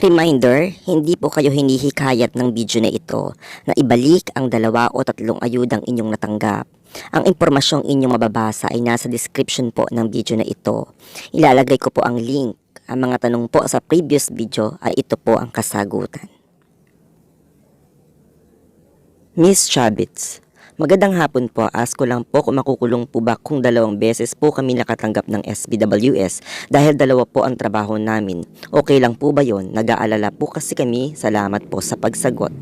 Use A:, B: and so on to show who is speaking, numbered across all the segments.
A: Reminder, hindi po kayo hinihikayat ng video na ito na ibalik ang 2 o 3 ayudang inyong natanggap. Ang impormasyong inyong mababasa ay nasa description po ng video na ito. Ilalagay ko po ang link. Ang mga tanong po sa previous video ay ito po ang kasagutan. Miss Chavits, magandang hapon po. Ask ko lang po kung makukulong po ba kung 2 beses po kami nakatanggap ng SBWS dahil 2 po ang trabaho namin. Okay lang po ba yon? Nag-aalala po kasi kami. Salamat po sa pagsagot.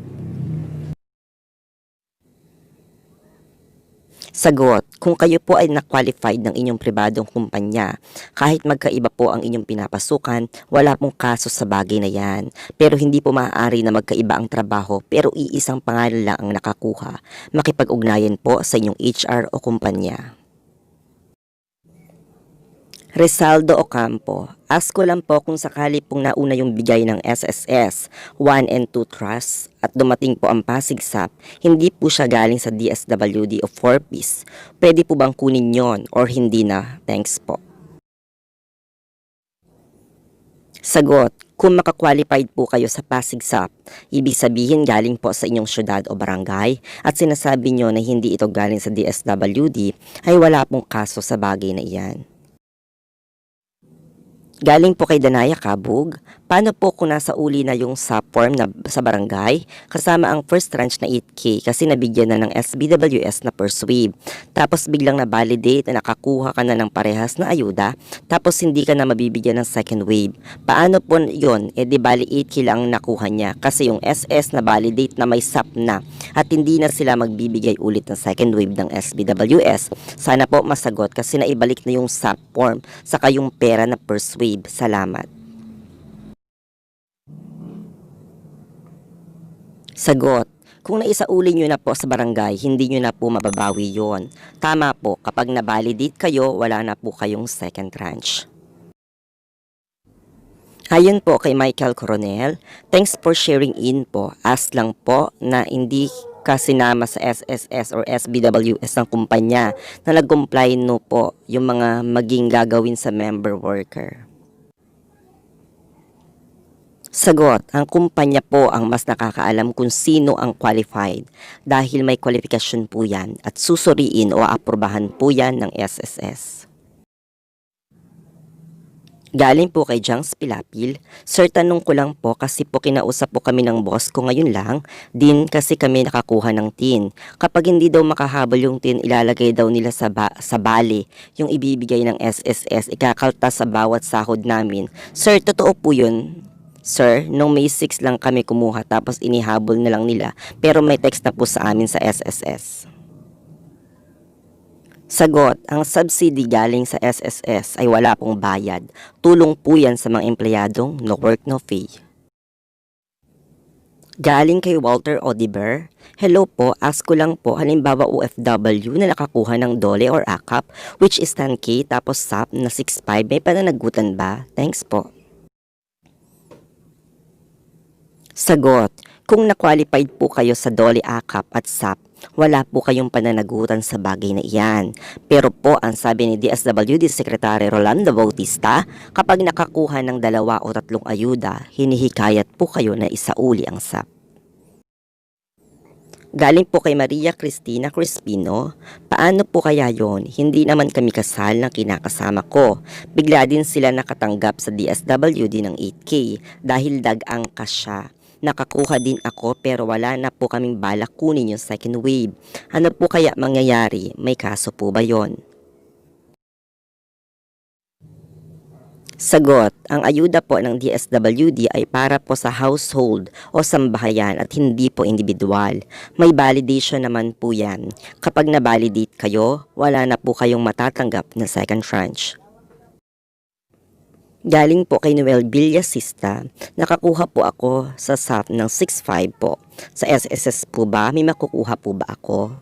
A: Sagot, kung kayo po ay na-qualified ng inyong pribadong kumpanya, kahit magkaiba po ang inyong pinapasukan, wala pong kaso sa bagay na yan. Pero hindi po maaari na magkaiba ang trabaho pero iisang pangalan lang ang nakakuha. Makipag-ugnayan po sa inyong HR o kumpanya. Resaldo Ocampo, ask ko lang po kung sakali pong nauna yung bigay ng SSS 1 and 2 Trust at dumating po ang Pasig SAP, hindi po siya galing sa DSWD o 4Ps. Pwede po bang kunin yon or hindi na? Thanks po. Sagot, kung makakwalified po kayo sa Pasig SAP, ibig sabihin galing po sa inyong syudad o barangay at sinasabi nyo na hindi ito galing sa DSWD ay wala pong kaso sa bagay na iyan. Galing po kay Danaya Kabug, paano po kung nasa uli na yung SAP form na sa barangay kasama ang first tranche na 8K kasi nabigyan na ng SBWS na first wave. Tapos biglang na-validate na nakakuha ka na ng parehas na ayuda tapos hindi ka na mabibigyan ng second wave. Paano po yun? E di bali 8K lang nakuha niya kasi yung SS na validate na may SAP na at hindi na sila magbibigay ulit ng second wave ng SBWS. Sana po masagot kasi naibalik na yung SAP form saka yung pera na first wave. Salamat. Sagot, kung naisauli nyo na po sa barangay, hindi nyo na po mababawi yon. Tama po, kapag na-validate kayo, wala na po kayong second tranche. Ayon po kay Michael Coronel, thanks for sharing in po. Ask lang po na hindi ka sinama sa SSS or SBWS ng kumpanya na nag-comply no po yung mga maging gagawin sa member worker. Sagot, ang kumpanya po ang mas nakakaalam kung sino ang qualified dahil may kwalifikasyon po yan at susuriin o aprubahan po yan ng SSS. Galing po kay Jangs Pilapil, Sir, tanong ko lang po kasi po kinausap po kami ng boss ko ngayon lang, din kasi kami nakakuha ng tin. Kapag hindi daw makahabol yung tin, ilalagay daw nila sa bali yung ibibigay ng SSS, ikakaltas sa bawat sahod namin. Sir, totoo po yun? Sir, nung May 6 lang kami kumuha tapos inihabol na lang nila pero may text na po sa amin sa SSS. Sagot, ang subsidy galing sa SSS ay wala pong bayad. Tulong po yan sa mga empleyadong no work no pay. Galing kay Walter Odiber, hello po, ask ko lang po, halimbawa OFW na nakakuha ng DOLE or AKAP which is 10K tapos SAP na 6.5, may pananagutan ba? Thanks po. Sagot, kung na-qualified po kayo sa DOLE, AKAP at SAP, wala po kayong pananagutan sa bagay na iyan. Pero po, ang sabi ni DSWD Secretary Rolando Bautista, kapag nakakuha ng 2 o 3 ayuda, hinihikayat po kayo na isauli ang SAP. Galing po kay Maria Cristina Crispino, paano po kaya yon? Hindi naman kami kasal ng kinakasama ko. Bigla din sila nakatanggap sa DSWD ng 8K dahil dagang kasya. Nakakuha din ako pero wala na po kaming balak kunin yung second wave. Ano po kaya mangyayari? May kaso po ba yon? Sagot, ang ayuda po ng DSWD ay para po sa household o sambahayan at hindi po individual. May validation naman po yan. Kapag na-validate kayo, wala na po kayong matatanggap na second tranche. Galing po kay Noel Villasista, nakakuha po ako sa SAP ng 6.5 po. Sa SSS po ba, may makukuha po ba ako?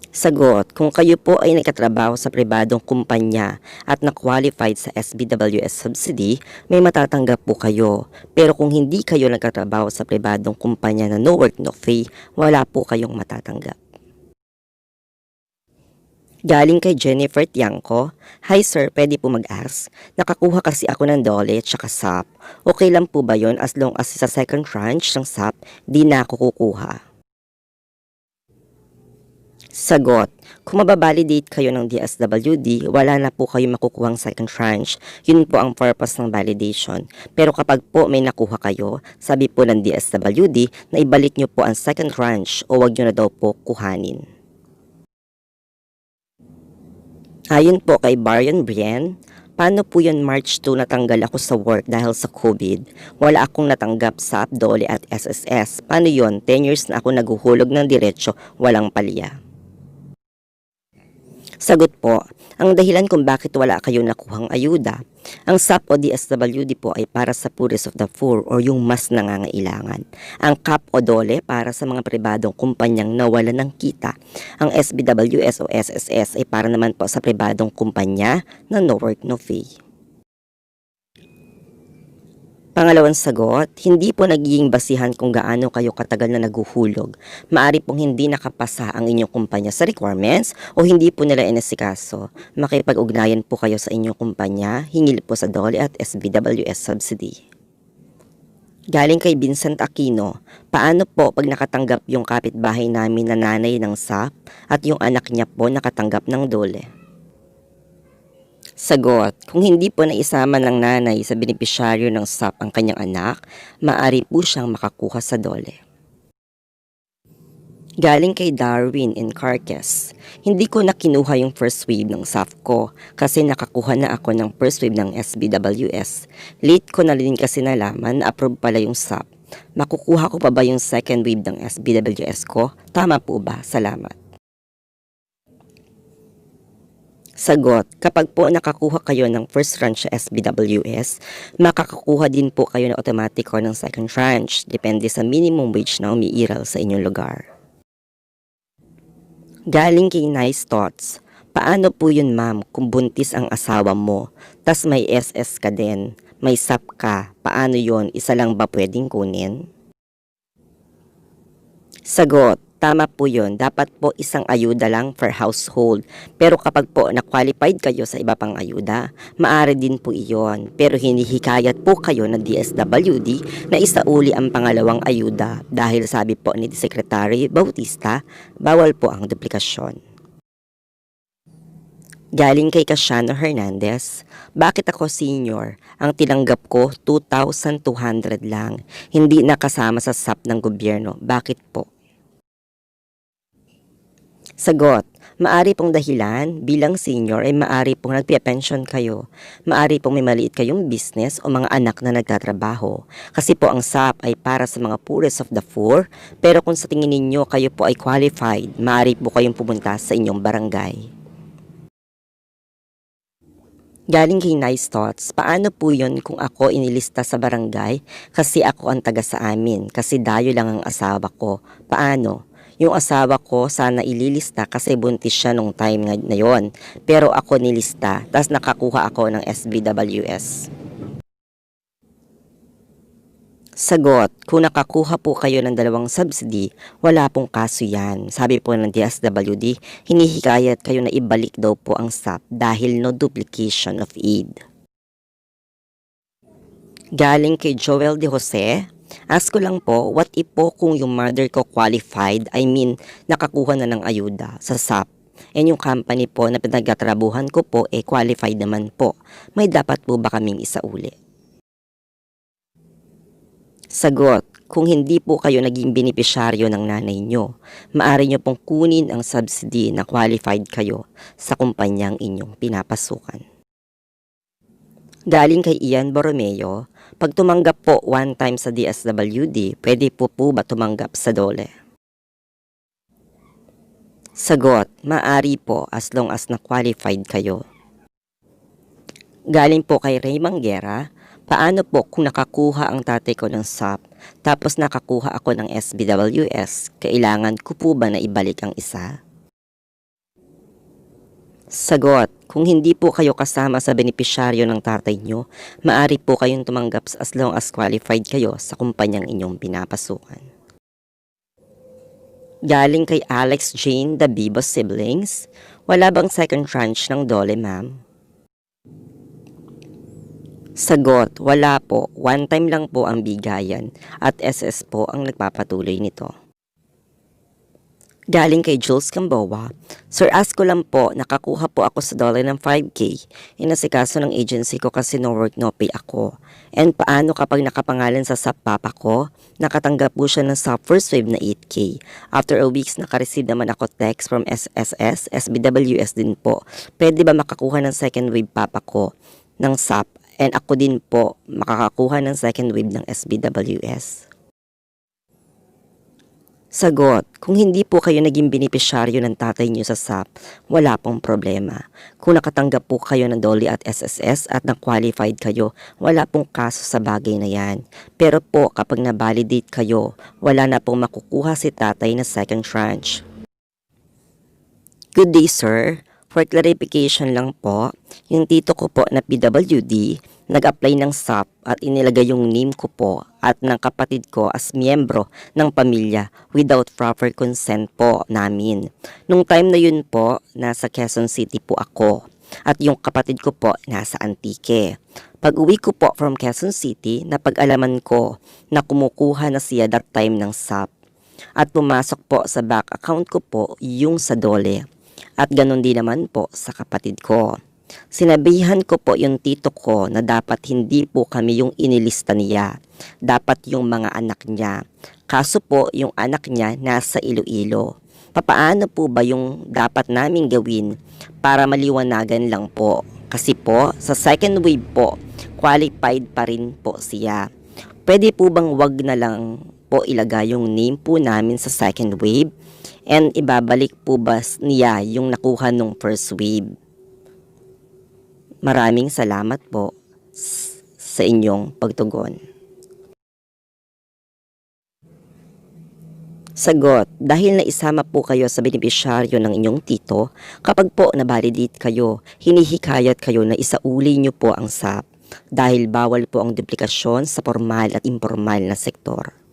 A: Sagot, kung kayo po ay nagkatrabaho sa pribadong kumpanya at na-qualified sa SBWS subsidy, may matatanggap po kayo. Pero kung hindi kayo nagkatrabaho sa pribadong kumpanya na no work no pay, wala po kayong matatanggap. Galing kay Jennifer Tiangco. Hi sir, pwede po mag-ask? Nakakuha kasi ako ng DOLE tsaka SAP. Okay lang po ba yon as long as sa second tranche ng SAP, di na ako kukuha? Sagot, kung mababalidate kayo ng DSWD, wala na po kayo makukuhang second tranche. Yun po ang purpose ng validation. Pero kapag po may nakuha kayo, sabi po ng DSWD na ibalik nyo po ang second tranche o wag nyo na daw po kuhanin. Ayon po kay Brian Brien, paano po yun March 2 natanggal ako sa work dahil sa COVID? Wala akong natanggap sa DOLE at SSS. Paano yun? 10 years na ako naguhulog ng diretsyo, walang palya. Sagot po, ang dahilan kung bakit wala kayo nakuhang ayuda, ang SAP o DSWD po ay para sa poorest of the poor o yung mas nangangailangan. Ang CAP o DOLE para sa mga pribadong kumpanyang nawalan ng kita. Ang SBWS o SSS ay para naman po sa pribadong kumpanya na no work no pay. Pangalawang sagot, hindi po nagiging basihan kung gaano kayo katagal na naguhulog. Maari pong hindi nakapasa ang inyong kumpanya sa requirements o hindi po nila inasikaso. Makipag-ugnayan po kayo sa inyong kumpanya, hingil po sa DOLE at SBWS subsidy. Galing kay Vincent Aquino, paano po pag nakatanggap yung kapitbahay namin na nanay ng SAP at yung anak niya po nakatanggap ng DOLE? Sagot, kung hindi po naisama ng nanay sa benepisyaryo ng SAP ang kanyang anak, maaari po siyang makakuha sa DOLE. Galing kay Darwin in Carcass, hindi ko na kinuha yung first wave ng SAP ko kasi nakakuha na ako ng first wave ng SBWS. Late ko na rin kasi nalaman na approve pala yung SAP. Makukuha ko pa ba yung second wave ng SBWS ko? Tama po ba? Salamat. Sagot, kapag po nakakuha kayo ng first tranche sa SBWS, makakakuha din po kayo ng automatic or ng second tranche, depende sa minimum wage na umiiral sa inyong lugar. Galing kay Nice Thoughts, paano po yun ma'am kung buntis ang asawa mo, tas may SS ka din, may SAP ka, paano yun, isa lang ba pwedeng kunin? Sagot, tama po yun. Dapat po isang ayuda lang per household. Pero kapag po na-qualified kayo sa iba pang ayuda, maaari din po iyon. Pero hinihikayat po kayo ng DSWD na isauli ang pangalawang ayuda dahil sabi po ni Secretary Bautista, bawal po ang duplikasyon. Galing kay Casiano Hernandez, bakit ako senior? Ang tinanggap ko 2,200 lang. Hindi nakasama sa SAP ng gobyerno. Bakit po? Sagot, maari pong dahilan bilang senior ay maari pong nagpe-pension kayo. Maari pong may maliit kayong business o mga anak na nagtatrabaho. Kasi po ang SAP ay para sa mga poorest of the poor, pero kung sa tingin ninyo kayo po ay qualified, maari po kayong pumunta sa inyong barangay. Galing kay Nice Thoughts, paano po yun kung ako inilista sa barangay kasi ako ang taga sa amin, kasi dayo lang ang asawa ko. Paano? Yung asawa ko sana ililista kasi buntis siya nung time na yon. Pero ako nilista, tas nakakuha ako ng SBWS. Sagot, kung nakakuha po kayo ng dalawang subsidy, wala pong kaso yan. Sabi po ng DSWD, hinihikayat kayo na ibalik daw po ang SAP dahil no duplication of aid. Galing kay Joel De Jose, ask ko lang po, what if po kung yung mother ko qualified, I mean, nakakuha na ng ayuda sa SAP, and yung company po na pinagtatrabuhan ko po, qualified naman po. May dapat po ba kaming isauli? Sagot, kung hindi po kayo naging benepisyaryo ng nanay nyo, maaari nyo pong kunin ang subsidy na qualified kayo sa kumpanyang inyong pinapasukan. Galing kay Ian Borromeo, pag tumanggap po one time sa DSWD, pwede po ba tumanggap sa DOLE? Sagot, maaari po as long as na-qualified kayo. Galing po kay Ray Manguera, paano po kung nakakuha ang tatay ko ng SAP, tapos nakakuha ako ng SBWS, kailangan ko po ba na ibalik ang isa? Sagot, kung hindi po kayo kasama sa benepisyaryo ng tatay nyo, maaari po kayong tumanggap as long as qualified kayo sa kumpanyang inyong pinapasukan. Galing kay Alex Jane, the Bibo siblings. Wala bang second tranche ng Dole, ma'am? Sagot, wala po. One time lang po ang bigayan at SS po ang nagpapatuloy nito. Galing kay Jules Camboa, Sir, ask ko lang po, nakakuha po ako sa dollar ng 5K. Inasikaso ng agency ko kasi no work no pay ako. And paano kapag nakapangalan sa SAP papa ko? Nakatanggap po siya ng SAP first wave na 8K. After a weeks, nakareceive naman ako text from SSS, SBWS din po. Pwede ba makakuha ng second wave papa ko ng SAP? And ako din po makakakuha ng second wave ng SBWS. Sagot, kung hindi po kayo naging benepisyaryo ng tatay niyo sa SAP, wala pong problema. Kung nakatanggap po kayo ng DOLE at SSS at na-qualified kayo, wala pong kaso sa bagay na yan. Pero po kapag na-validate kayo, wala na pong makukuha si tatay na second tranche. Good day, sir. For clarification lang po, yung tito ko po na PWD, nag-apply ng SAP at inilagay yung name ko po at ng kapatid ko as miyembro ng pamilya without proper consent po namin. Nung time na yun po, nasa Quezon City po ako at yung kapatid ko po nasa Antique. Pag uwi ko po from Quezon City, napag-alaman ko na kumukuha na siya that time ng SAP at pumasok po sa back account ko po yung sa DOLE. At ganun din naman po sa kapatid ko. Sinabihan ko po yung tito ko na dapat hindi po kami yung inilista niya. Dapat yung mga anak niya. Kaso po yung anak niya nasa Iloilo. Papaano po ba yung dapat naming gawin para maliwanagan lang po? Kasi po sa second wave po, qualified pa rin po siya. Pwede po bang wag na lang po ilagay yung name po namin sa second wave? And ibabalik po ba niya yung nakuha nung first wave? Maraming salamat po sa inyong pagtugon. Sagot, dahil naisama po kayo sa benepisyaryo ng inyong tito, kapag po na-validate kayo, hinihikayat kayo na isauli nyo po ang SAP dahil bawal po ang duplikasyon sa formal at informal na sektor.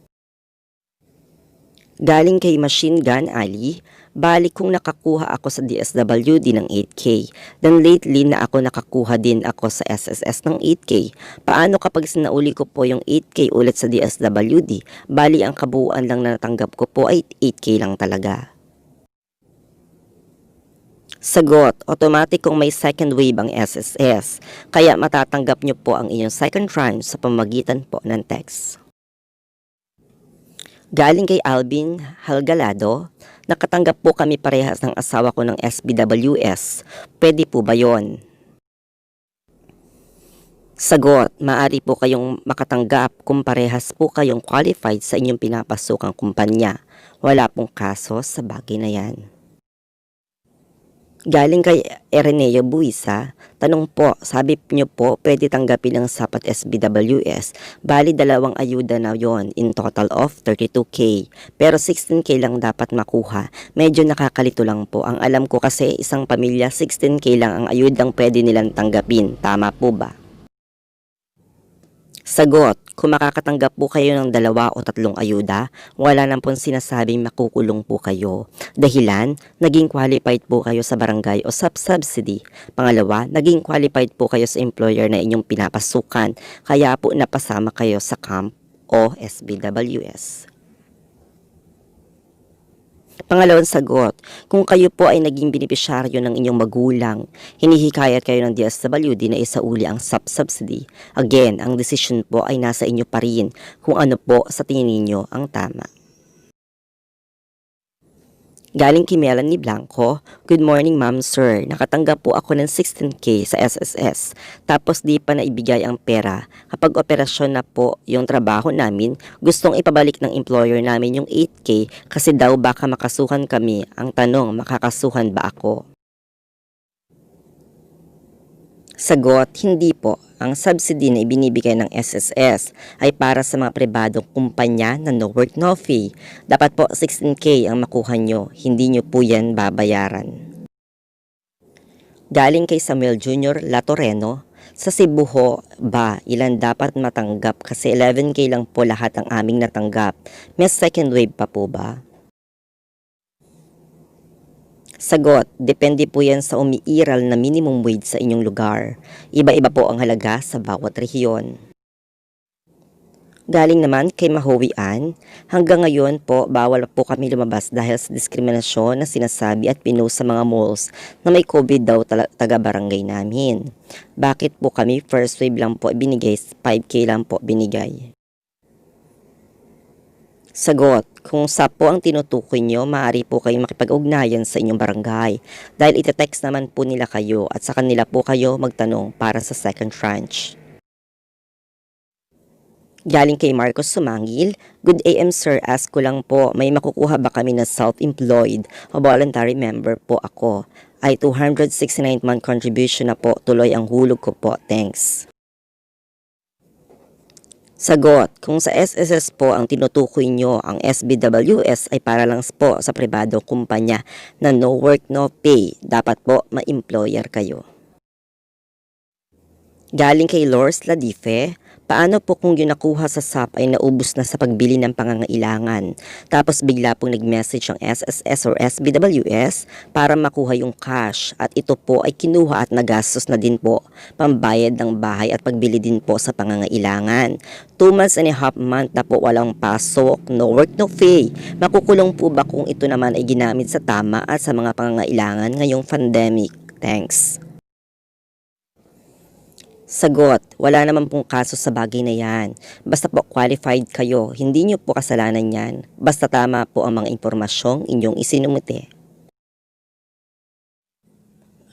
A: Galing kay Machine Gun Ali, balik kung nakakuha ako sa DSWD ng 8K. Then lately na ako nakakuha din ako sa SSS ng 8K. Paano kapag sinauli ko po yung 8K ulit sa DSWD? Bali ang kabuuan lang na natanggap ko po ay 8K lang talaga. Sagot, automatic kung may second wave ang SSS. Kaya matatanggap nyo po ang inyong second tranche sa pamagitan po ng text. Galing kay Alvin Halgalado, nakatanggap po kami parehas ng asawa ko ng SBWS. Pwede po ba yon? Sagot, maaari po kayong makatanggap kung parehas po kayong qualified sa inyong pinapasukang kumpanya. Wala pong kaso sa bagay na yan. Galing kay Ereneo Buisa, tanong po, sabi niyo po pwede tanggapin ang SAP at SBWS, bali dalawang ayuda na yon in total of 32K, pero 16K lang dapat makuha. Medyo nakakalito lang po, ang alam ko kasi isang pamilya 16K lang ang ayudang pwede nilang tanggapin, tama po ba? Sagot, kung makakatanggap po kayo ng 2 o 3 ayuda, wala nang pong sinasabing makukulong po kayo. Dahilan, naging qualified po kayo sa barangay o subsidy. Pangalawa, naging qualified po kayo sa employer na inyong pinapasukan, kaya po napasama kayo sa camp o SBWS. Pangalawang sagot, kung kayo po ay naging benepisyaryo ng inyong magulang, hinihikayat kayo ng DSWD na isauli ang SAP subsidy. Again, ang decision po ay nasa inyo pa rin kung ano po sa tingin ninyo ang tama. Galing kay Melanie Blanco, good morning ma'am sir, nakatanggap po ako ng 16K sa SSS, tapos di pa naibigay ang pera. Kapag operasyon na po yung trabaho namin, gustong ipabalik ng employer namin yung 8K kasi daw baka makasuhan kami. Ang tanong, makakasuhan ba ako? Sagot, hindi po. Ang subsidy na ibinibigay ng SSS ay para sa mga pribadong kumpanya na no work no fee. Dapat po 16K ang makuha nyo, hindi nyo po yan babayaran. Galing kay Samuel Jr. Latoreno, sa Cebu ho ba ilan dapat matanggap kasi 11K lang po lahat ang aming natanggap. May second wave pa po ba? Sagot, depende po yan sa umiiral na minimum wage sa inyong lugar. Iba-iba po ang halaga sa bawat rehiyon. Galing naman kay Mahowian, hanggang ngayon po bawal po kami lumabas dahil sa diskriminasyon na sinasabi at pinost sa mga malls na may COVID daw taga-barangay namin. Bakit po kami first wave lang po binigay, 5K lang po binigay? Sagot, kung SAP po ang tinutukoy nyo, maaari po kayong makipag-ugnayan sa inyong barangay dahil itetext naman po nila kayo at sa kanila po kayo magtanong para sa second tranche. Galing kay Marcos Sumangil, Good AM sir, ask ko lang po, may makukuha ba kami na self-employed o voluntary member po ako? Ay 269 month contribution na po, tuloy ang hulog ko po, thanks. Sagot, kung sa SSS po ang tinutukoy nyo, ang SBWS ay para lang po sa pribadong kumpanya na no work no pay, dapat po ma-employer kayo. Galing kay Lors Ladife, paano po kung yung nakuha sa SAP ay naubos na sa pagbili ng pangangailangan, tapos bigla pong nag-message ang SSS or SBWS para makuha yung cash at ito po ay kinuha at nagastos na din po pambayad ng bahay at pagbili din po sa pangangailangan. 2 months and a half month na po walang pasok, no work no pay. Makukulong po ba kung ito naman ay ginamit sa tama at sa mga pangangailangan ngayong pandemic? Thanks. Sagot, wala naman pong kaso sa bagay na yan. Basta po qualified kayo, hindi nyo po kasalanan yan. Basta tama po ang mga impormasyong inyong isinumuti.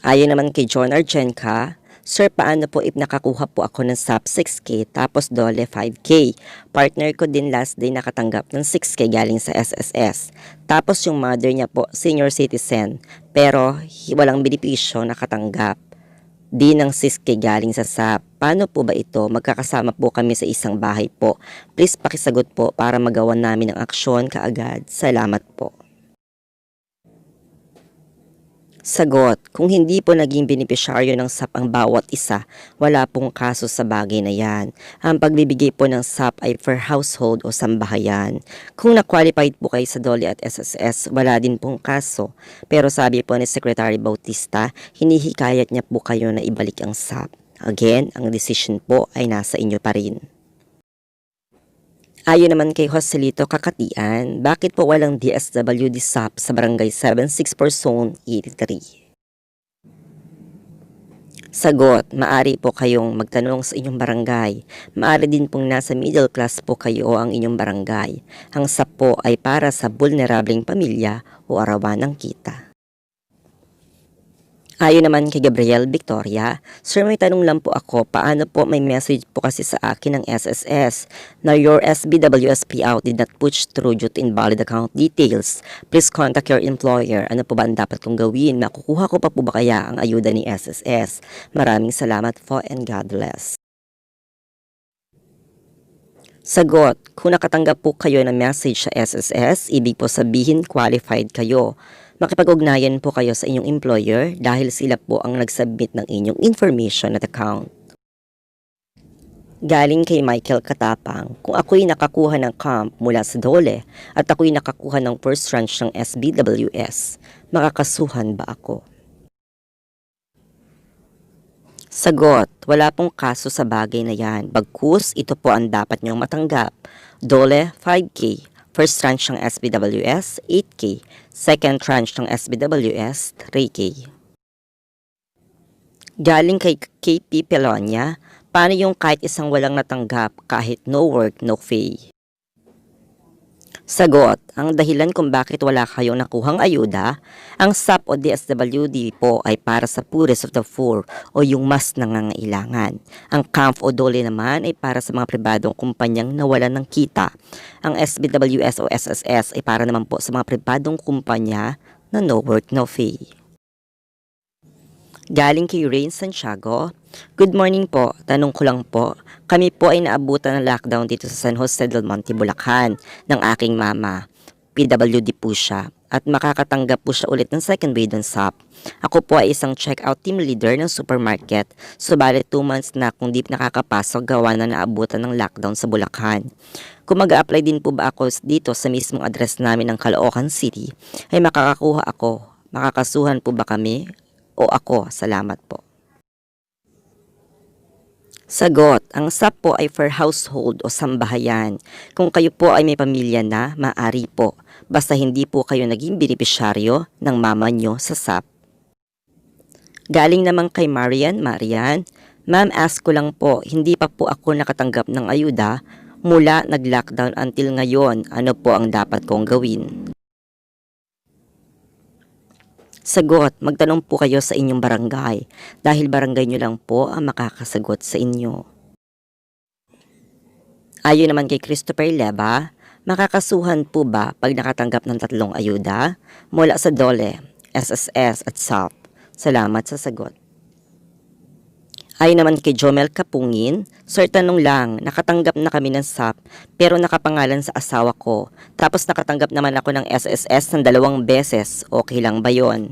A: Ayon naman kay John Argenca, Sir, paano po if nakakuha po ako ng SAP 6K tapos dole 5K? Partner ko din last day nakatanggap ng 6K galing sa SSS. Tapos yung mother niya po, senior citizen, pero walang benepisyo nakatanggap. Di ng 6K galing sa SAP. Paano po ba ito? Magkakasama po kami sa isang bahay po. Please pakisagot po para magawa namin ang aksyon kaagad. Salamat po. Sagot, kung hindi po naging benepisyaryo ng SAP ang bawat isa, wala pong kaso sa bagay na yan. Ang pagbibigay po ng SAP ay per household o sambahayan. Kung na-qualified po kayo sa DOLE at SSS, wala din pong kaso. Pero sabi po ni Secretary Bautista, hinihikayat niya po kayo na ibalik ang SAP. Again, ang decision po ay nasa inyo pa rin. Ayon naman kay Joselito Kakatian, bakit po walang DSWD SAP sa Barangay 76 per Zone 83? Sagot, maari po kayong magtanong sa inyong barangay. Maari din pong nasa middle class po kayo o ang inyong barangay. Ang SAP po ay para sa vulnerableng pamilya o arawan ng kita. Ayon naman kay Gabriel Victoria, Sir, may tanong lang po ako, paano po may message po kasi sa akin ng SSS na your SBWS payout did not push through due to invalid account details. Please contact your employer. Ano po ba ang dapat kong gawin? Makukuha ko pa po ba kaya ang ayuda ni SSS? Maraming salamat po and God bless. Sagot, kung nakatanggap po kayo ng message sa SSS, ibig po sabihin qualified kayo. Makipag-ugnayan po kayo sa inyong employer dahil sila po ang nag-submit ng inyong information at account. Galing kay Michael Katapang, kung ako'y nakakuha ng camp mula sa DOLE at ako'y nakakuha ng first tranche ng SBWS, makakasuhan ba ako? Sagot, wala pong kaso sa bagay na yan. Bagkus, ito po ang dapat niyong matanggap. DOLE, 5K. First tranche ng SBWS, 8K. Second tranche ng SBWS, 3K. Galing kay KP Pelonia, paano yung kahit isang walang natanggap kahit no work, no pay? Sagot, ang dahilan kung bakit wala kayong nakuhang ayuda, ang SAP o DSWD po ay para sa poorest of the poor o yung mas nangangailangan. Ang CAMF o DOLE naman ay para sa mga pribadong kumpanyang nawalan ng kita. Ang SBWS o SSS ay para naman po sa mga pribadong kumpanya na no work, no pay. Galing kay Rain Santiago, good morning po, tanong ko lang po, kami po ay naabutan ng lockdown dito sa San Jose del Monte, Bulacan ng aking mama. PWD po siya at makakatanggap po siya ulit ng second wave ng SAP. Ako po ay isang check-out team leader ng supermarket, subalit 2 months na akong di nakakapasok gawa na naabutan ng lockdown sa Bulacan. Kung mag-a-apply din po ba ako dito sa mismong address namin ng Caloocan City, ay makakakuha ako Makakasuhan po ba kami? O ako? Salamat po. Sagot, ang SAP po ay for household o sambahayan. Kung kayo po ay may pamilya na, maaari po. Basta hindi po kayo naging benepisyaryo ng mama nyo sa SAP. Galing naman kay Marian, Ma'am, ask ko lang po, hindi pa po ako nakatanggap ng ayuda mula nag-lockdown until ngayon. Ano po ang dapat kong gawin? Sagot, magtanong po kayo sa inyong barangay dahil barangay nyo lang po ang makakasagot sa inyo. Ayon naman kay Christopher Leva, makakasuhan po ba pag nakatanggap ng 3 ayuda mula sa DOLE, SSS at SAP? Salamat sa sagot. Ayon naman kay Jomel Kapungin, Sir, tanong lang, nakatanggap na kami ng SAP pero nakapangalan sa asawa ko. Tapos nakatanggap naman ako ng SSS ng 2 beses. Okay lang ba yon?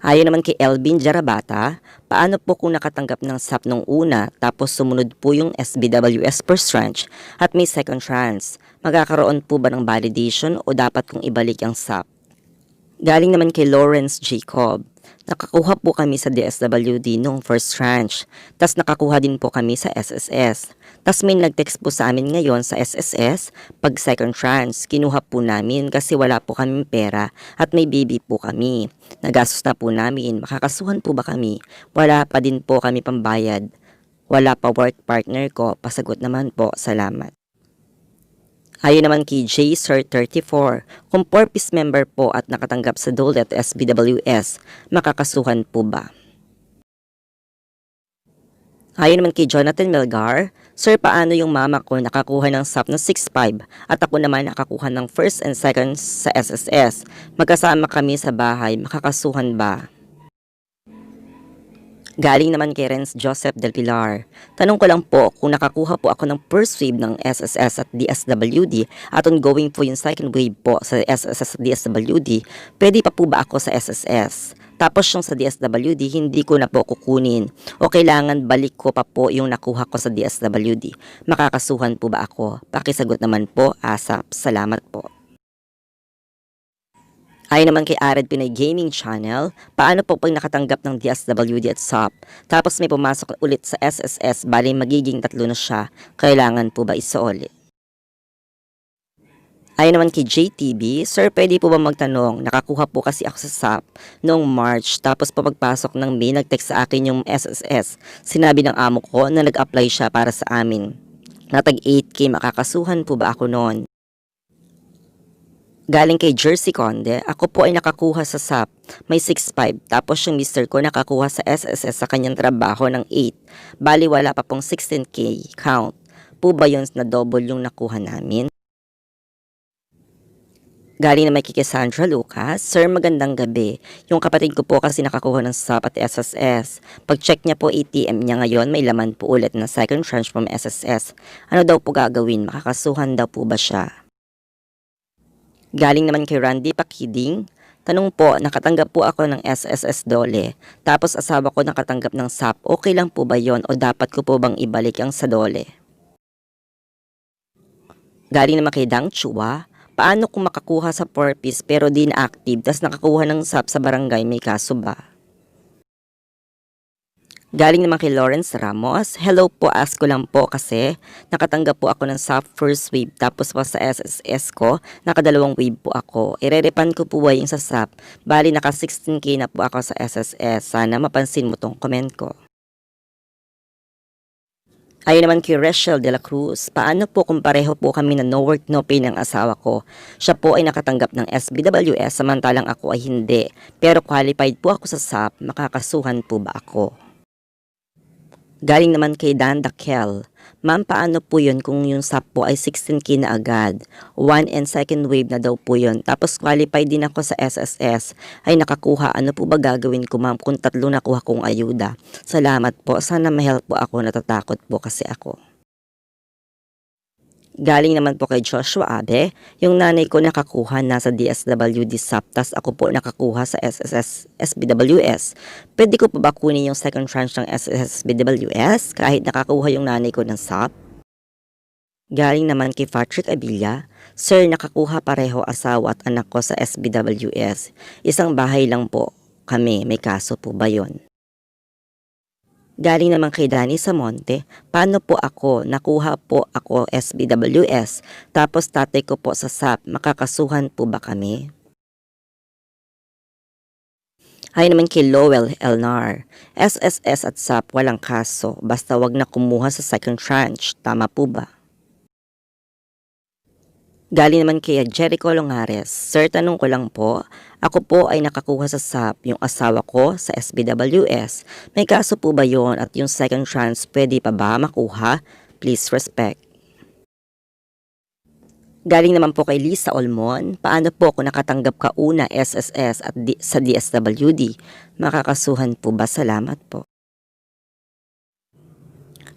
A: Ayon naman kay Elvin Jarabata, paano po kung nakatanggap ng SAP nung una tapos sumunod po yung SBWS first tranche at may second tranche? Magkakaroon po ba ng validation o dapat kong ibalik ang SAP? Galing naman kay Lawrence Jacob, nakakuha po kami sa DSWD nung first tranche, tas nakakuha din po kami sa SSS. Tas may nag-text po sa amin ngayon sa SSS, pag second tranche, kinuha po namin kasi wala po kaming pera at may baby po kami. Nagastos na po namin, makakasuhan po ba kami? Wala pa din po kami pambayad. Wala pa work partner ko, pasagot naman po, salamat. Ayon naman kay J. Sir 34, kung 4-piece member po at nakatanggap sa DOLE at SBWS, makakasuhan po ba? Ayon naman kay Jonathan Melgar, Sir, paano yung mama ko nakakuha ng SAP na 6.5 at ako naman nakakuha ng first and second sa SSS? Magkasama kami sa bahay, makakasuhan ba? Galing naman kay Renz Joseph Del Pilar. Tanong ko lang po kung nakakuha po ako ng first wave ng SSS at DSWD at ongoing po yung second wave po sa SSS at DSWD, pwede pa po ba ako sa SSS? Tapos yung sa DSWD, hindi ko na po kukunin o kailangan balik ko pa po yung nakuha ko sa DSWD. Makakasuhan po ba ako? Pakisagot naman po, ASAP. Salamat po. Ayon naman kay Ared Pinay Gaming Channel, paano po pag nakatanggap ng DSWD at SAP, tapos may pumasok ulit sa SSS, bali magiging 3 na siya, kailangan po ba isaulit? Ayon naman kay JTB, Sir, pwede po ba magtanong, nakakuha po kasi ako sa SAP noong March, tapos po pagpasok ng May, nag-text sa akin yung SSS, sinabi ng amo ko na nag-apply siya para sa amin. Natag 8K, makakasuhan po ba ako noon? Galing kay Jersey Conde, ako po ay nakakuha sa SAP, may 6.5, tapos yung mister ko nakakuha sa SSS sa kanyang trabaho ng 8. Bali wala pa pong 16K count. Po ba yun na double yung nakuha namin? Galing naman kay Sandra Lucas, Sir, magandang gabi. Yung kapatid ko po kasi nakakuha ng SAP at SSS. Pag-check niya po ATM niya ngayon, may laman po ulit na second tranche from SSS. Ano daw po gagawin? Makakasuhan daw po ba siya? Galing naman kay Randy Pakiding, tanong po, nakatanggap po ako ng SSS DOLE, tapos asawa ko nakatanggap ng SAP, okay lang po ba yon o dapat ko po bang ibalik ang sa DOLE? Galing naman kay Dang Chua, paano kung makakuha sa 4-piece pero di na active, tas nakakuha ng SAP sa barangay, may kaso ba? Galing naman kay Lawrence Ramos, hello po, ask ko lang po kasi nakatanggap po ako ng SAP first wave tapos po sa SSS ko, nakadalawang wave po ako. Ire-refund ko po ba yung sa SAP? Bali naka 16K na po ako sa SSS, sana mapansin mo tong comment ko. Ayon naman kay Rachel de la Cruz, paano po kung pareho po kami na no work no pay ng asawa ko? Siya po ay nakatanggap ng SBWS samantalang ako ay hindi, pero qualified po ako sa SAP, makakasuhan po ba ako? Galing naman kay Dan Dakel, Ma'am, paano po yun kung yung SAP po ay 16K na agad? 1 and second wave na daw po yun. Tapos qualified din ako sa SSS. Ay nakakuha, ano po ba gagawin ko ma'am kung 3 nakuha kong ayuda? Salamat po, sana ma-help po ako, natatakot po kasi ako. Galing naman po kay Joshua Abe, yung nanay ko nakakuha nasa DSWD SAP, tas ako po nakakuha sa SSS SBWS. Pwede ko pa ba kunin yung second tranche ng SSS SBWS kahit nakakuha yung nanay ko ng SAP? Galing naman kay Patrick Abilla, Sir, nakakuha pareho asawa at anak ko sa SBWS. Isang bahay lang po kami, may kaso po ba yon? Galing naman kay Danny Samonte, paano po ako? Nakuha po ako SBWS, tapos tatay ko po sa SAP, makakasuhan po ba kami? Hay naman kay Lowell Elnar, SSS at SAP walang kaso, basta wag na kumuha sa second tranche, tama po ba? Galing naman kay Jericho Longares, Sir, tanong ko lang po, ako po ay nakakuha sa SAP, yung asawa ko sa SBWS. May kaso po ba yon at yung second chance pwede pa ba makuha? Please respect. Galing naman po kay Lisa Olmon, paano po kung nakatanggap ka una SSS at sa DSWD? Makakasuhan po ba? Salamat po.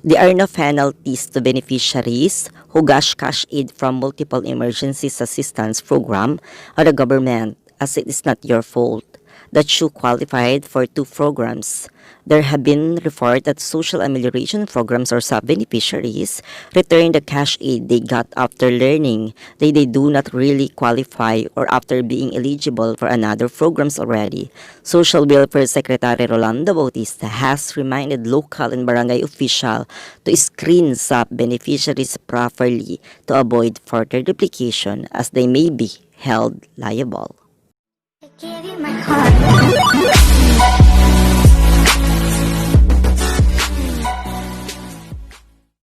A: There are no penalties to beneficiaries who got cash aid from multiple emergency assistance program of the government as it is not your fault that you qualified for two programs. There have been reports that social amelioration programs or sub-beneficiaries return the cash aid they got after learning that they do not really qualify or after being eligible for another programs already. Social Welfare Secretary Rolando Bautista has reminded local and barangay official to screen sub-beneficiaries properly to avoid further duplication as they may be held liable.
B: I gave you my heart.